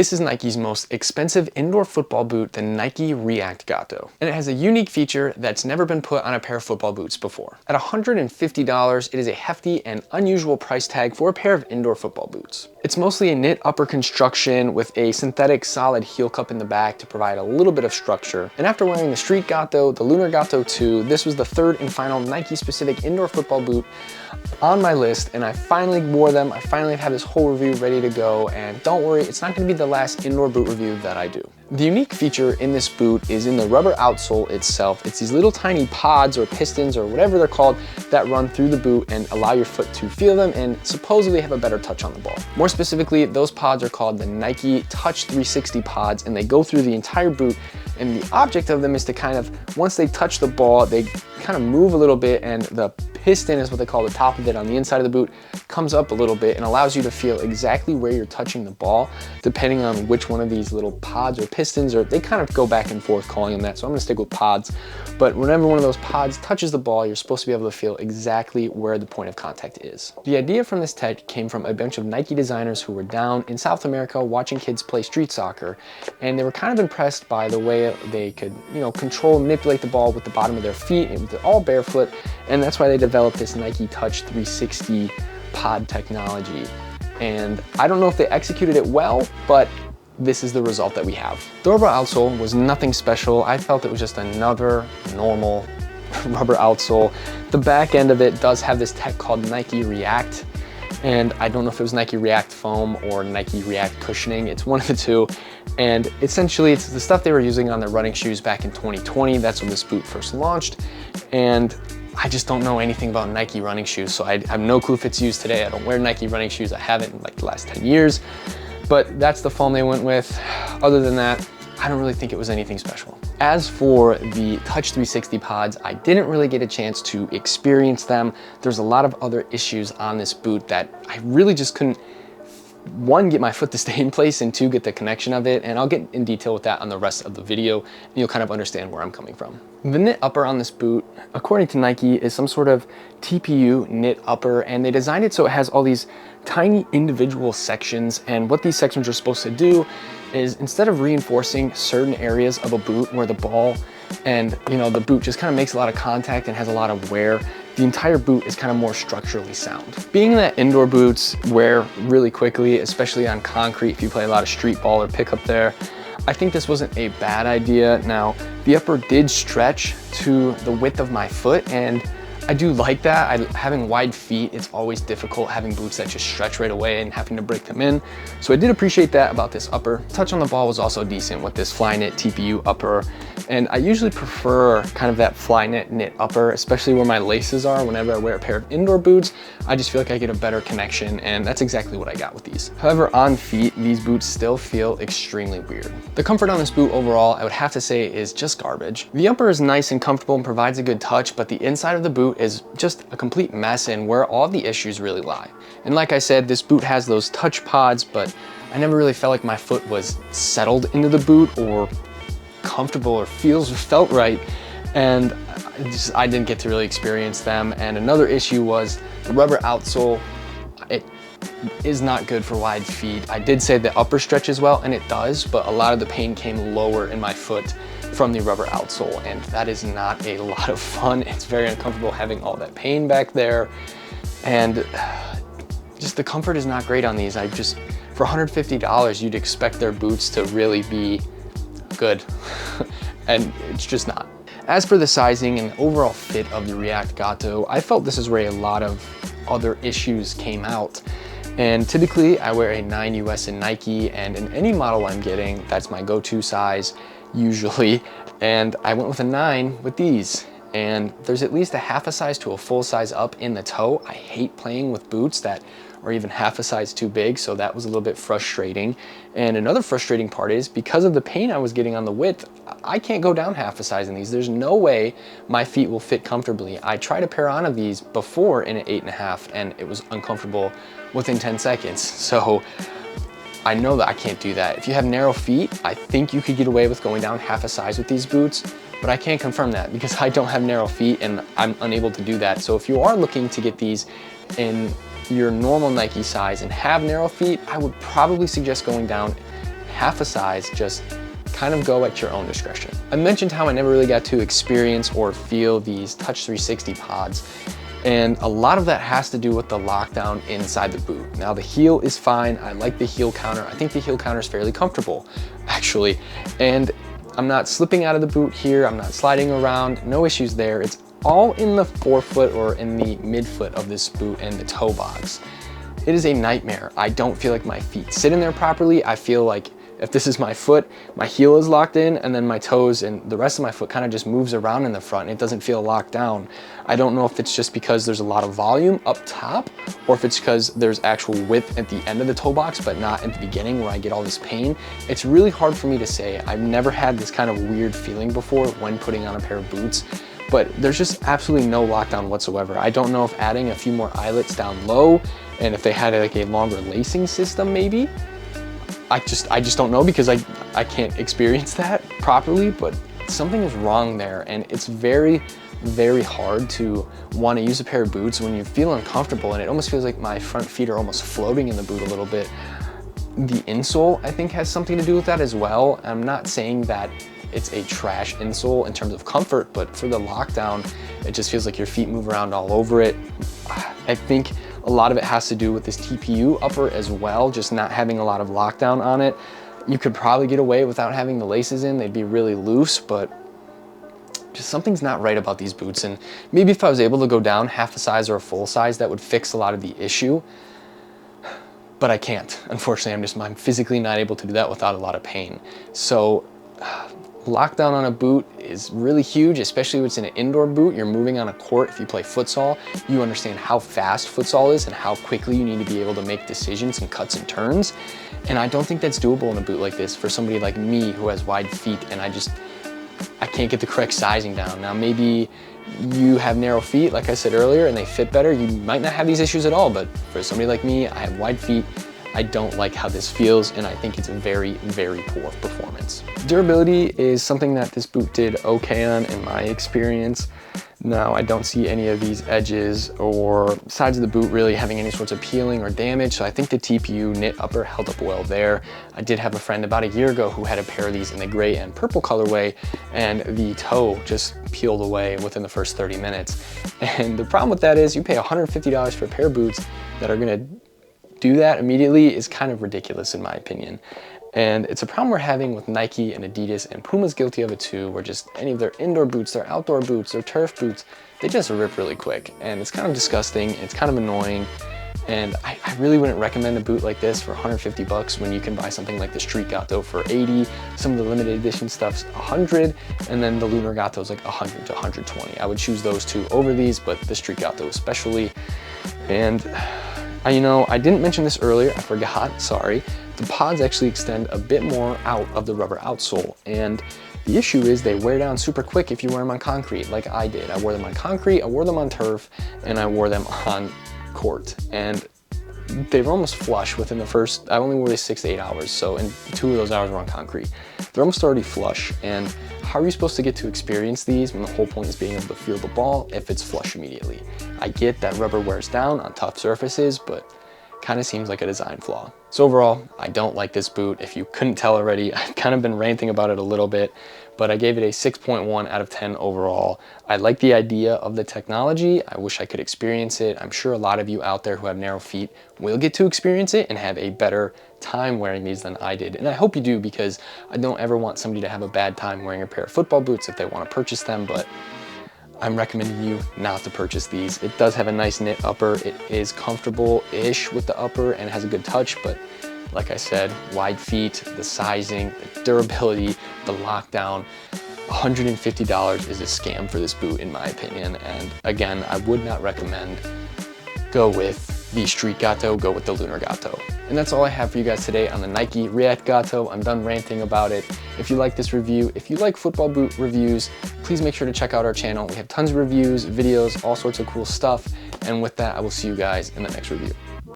This is Nike's most expensive indoor football boot, the Nike React Gato. And it has a unique feature that's never been put on a pair of football boots before. At $150, it is a hefty and unusual price tag for a pair of indoor football boots. It's mostly a knit upper construction with a synthetic solid heel cup in the back to provide a little bit of structure. And after wearing the Street Gato, the Lunar Gato 2, this was the third and final Nike specific indoor football boot on my list, and I finally wore them. I finally have this whole review ready to go, and don't worry, it's not going to be the last indoor boot review that I do. The unique feature in this boot is in the rubber outsole itself. It's these little tiny pods or pistons or whatever they're called that run through the boot and allow your foot to feel them and supposedly have a better touch on the ball. More specifically, those pods are called the Nike Touch 360 pods, and they go through the entire boot, and the object of them is to kind of, once they touch the ball, they kind of move a little bit, and the piston is what they call the top of it on the inside of the boot, comes up a little bit and allows you to feel exactly where you're touching the ball, depending on which one of these little pods or pistons, or they kind of go back and forth calling them that, so I'm gonna stick with pods. But whenever one of those pods touches the ball, you're supposed to be able to feel exactly where the point of contact is. The idea from this tech came from a bunch of Nike designers who were down in South America watching kids play street soccer, and they were kind of impressed by the way they could, control and manipulate the ball with the bottom of their feet, and they're all barefoot, and that's why they developed this Nike Touch 360 pod technology. And I don't know if they executed it well, but this is the result that we have. The rubber outsole was nothing special. I felt it was just another normal rubber outsole. The back end of it does have this tech called Nike React, and I don't know if it was Nike React foam or Nike React cushioning. It's one of the two. And essentially it's the stuff they were using on their running shoes back in 2020. That's when this boot first launched. And I just don't know anything about Nike running shoes, so I have no clue if it's used today. I don't wear Nike running shoes. I haven't in like the last 10 years, but that's the foam they went with. Other than that, I don't really think it was anything special. As for the Touch 360 pods, I didn't really get a chance to experience them. There's a lot of other issues on this boot that I really just couldn't, one, get my foot to stay in place, and two, get the connection of it. And I'll get in detail with that on the rest of the video, and you'll kind of understand where I'm coming from. The knit upper on this boot, according to Nike, is some sort of TPU knit upper, and they designed it so it has all these tiny individual sections. And what these sections are supposed to do is, instead of reinforcing certain areas of a boot where the ball and the boot just kind of makes a lot of contact and has a lot of wear, the entire boot is kind of more structurally sound. Being that indoor boots wear really quickly, especially on concrete if you play a lot of street ball or pickup there, I think this wasn't a bad idea. Now, the upper did stretch to the width of my foot, and I do like that. Having wide feet, it's always difficult having boots that just stretch right away and having to break them in. So I did appreciate that about this upper. Touch on the ball was also decent with this Flyknit TPU upper. And I usually prefer kind of that Flyknit knit upper, especially where my laces are. Whenever I wear a pair of indoor boots, I just feel like I get a better connection, and that's exactly what I got with these. However, on feet, these boots still feel extremely weird. The comfort on this boot overall, I would have to say, is just garbage. The upper is nice and comfortable and provides a good touch, but the inside of the boot is just a complete mess, and where all the issues really lie. And like I said, this boot has those touch pods, but I never really felt like my foot was settled into the boot or comfortable or felt right, and I didn't get to really experience them. And another issue was the rubber outsole. It is not good for wide feet. I did say the upper stretches well, and it does, but a lot of the pain came lower in my foot from the rubber outsole, and that is not a lot of fun. It's very uncomfortable having all that pain back there, and just the comfort is not great on these. For $150, you'd expect their boots to really be good, and it's just not. As for the sizing and overall fit of the React Gato, I felt this is where a lot of other issues came out. And typically I wear a 9 US in Nike, and in any model I'm getting, that's my go-to size usually. And I went with a 9 with these. And there's at least a half a size to a full size up in the toe. I hate playing with boots that are even half a size too big, so that was a little bit frustrating. And another frustrating part is, because of the pain I was getting on the width, I can't go down half a size in these. There's no way my feet will fit comfortably. I tried a pair on of these before in an 8.5, and it was uncomfortable within 10 seconds. So I know that I can't do that. If you have narrow feet, I think you could get away with going down half a size with these boots, but I can't confirm that because I don't have narrow feet and I'm unable to do that. So if you are looking to get these in your normal Nike size and have narrow feet, I would probably suggest going down half a size, just kind of go at your own discretion. I mentioned how I never really got to experience or feel these Touch 360 pods, and a lot of that has to do with the lockdown inside the boot. Now the heel is fine. I like the heel counter. I think the heel counter is fairly comfortable, actually. And I'm not slipping out of the boot here. I'm not sliding around, no issues there. It's all in the forefoot or in the midfoot of this boot and the toe box. It is a nightmare. I don't feel like my feet sit in there properly. I feel like if this is my foot, my heel is locked in, and then my toes and the rest of my foot kind of just moves around in the front and it doesn't feel locked down. I don't know if it's just because there's a lot of volume up top, or if it's because there's actual width at the end of the toe box, but not at the beginning where I get all this pain. It's really hard for me to say. I've never had this kind of weird feeling before when putting on a pair of boots, but there's just absolutely no lockdown whatsoever. I don't know if adding a few more eyelets down low, and if they had like a longer lacing system maybe, I just don't know, because I can't experience that properly, but something is wrong there. And it's very, very hard to want to use a pair of boots when you feel uncomfortable, and it almost feels like my front feet are almost floating in the boot a little bit. The insole, I think, has something to do with that as well. I'm not saying that it's a trash insole in terms of comfort, but for the lockdown, it just feels like your feet move around all over it. I think a lot of it has to do with this TPU upper as well, just not having a lot of lockdown on it. You could probably get away without having the laces in. They'd be really loose, but just something's not right about these boots. And maybe if I was able to go down half a size or a full size, that would fix a lot of the issue. But I can't. Unfortunately, I'm physically not able to do that without a lot of pain. So lockdown on a boot is really huge, especially when it's in an indoor boot. You're moving on a court. If you play futsal, you understand how fast futsal is and how quickly you need to be able to make decisions and cuts and turns. And I don't think that's doable in a boot like this for somebody like me who has wide feet, and I can't get the correct sizing down. Now, maybe you have narrow feet, like I said earlier, and they fit better. You might not have these issues at all, but for somebody like me, I have wide feet. I don't like how this feels, and I think it's a very, very poor performance. Durability is something that this boot did okay on in my experience. Now, I don't see any of these edges or sides of the boot really having any sorts of peeling or damage, so I think the TPU knit upper held up well there. I did have a friend about a year ago who had a pair of these in the gray and purple colorway, and the toe just peeled away within the first 30 minutes. And the problem with that is you pay $150 for a pair of boots that are gonna do that immediately is kind of ridiculous in my opinion. And it's a problem we're having with Nike and Adidas, and Puma's guilty of it too, where just any of their indoor boots, their outdoor boots, their turf boots, they just rip really quick. And it's kind of disgusting, it's kind of annoying. And I really wouldn't recommend a boot like this for 150 bucks when you can buy something like the Street Gato for 80. Some of the limited edition stuff's 100, and then the Lunar Gato is like 100 to 120. I would choose those two over these, but the Street Gato especially. And I didn't mention this earlier, I forgot, sorry. The pods actually extend a bit more out of the rubber outsole, and the issue is they wear down super quick if you wear them on concrete, like I did. I wore them on concrete, I wore them on turf, and I wore them on court. And they were almost flush within the first, I only wore these 6 to 8 hours, so and 2 of those hours were on concrete. They're almost already flush, and how are you supposed to get to experience these when the whole point is being able to feel the ball if it's flush immediately? I get that rubber wears down on tough surfaces, but kind of seems like a design flaw. So overall, I don't like this boot. If you couldn't tell already, I've kind of been ranting about it a little bit, but I gave it a 6.1 out of 10 overall. I like the idea of the technology. I wish I could experience it. I'm sure a lot of you out there who have narrow feet will get to experience it and have a better time wearing these than I did. And I hope you do, because I don't ever want somebody to have a bad time wearing a pair of football boots if they want to purchase them, but I'm recommending you not to purchase these. It does have a nice knit upper. It is comfortable-ish with the upper and has a good touch, but like I said, wide feet, the sizing, the durability, the lockdown, $150 is a scam for this boot in my opinion. And again, I would not recommend go with the Street Gato, go with the Lunar Gato. And that's all I have for you guys today on the Nike React Gato. I'm done ranting about it. If you like this review, if you like football boot reviews, please make sure to check out our channel. We have tons of reviews, videos, all sorts of cool stuff. And with that, I will see you guys in the next review.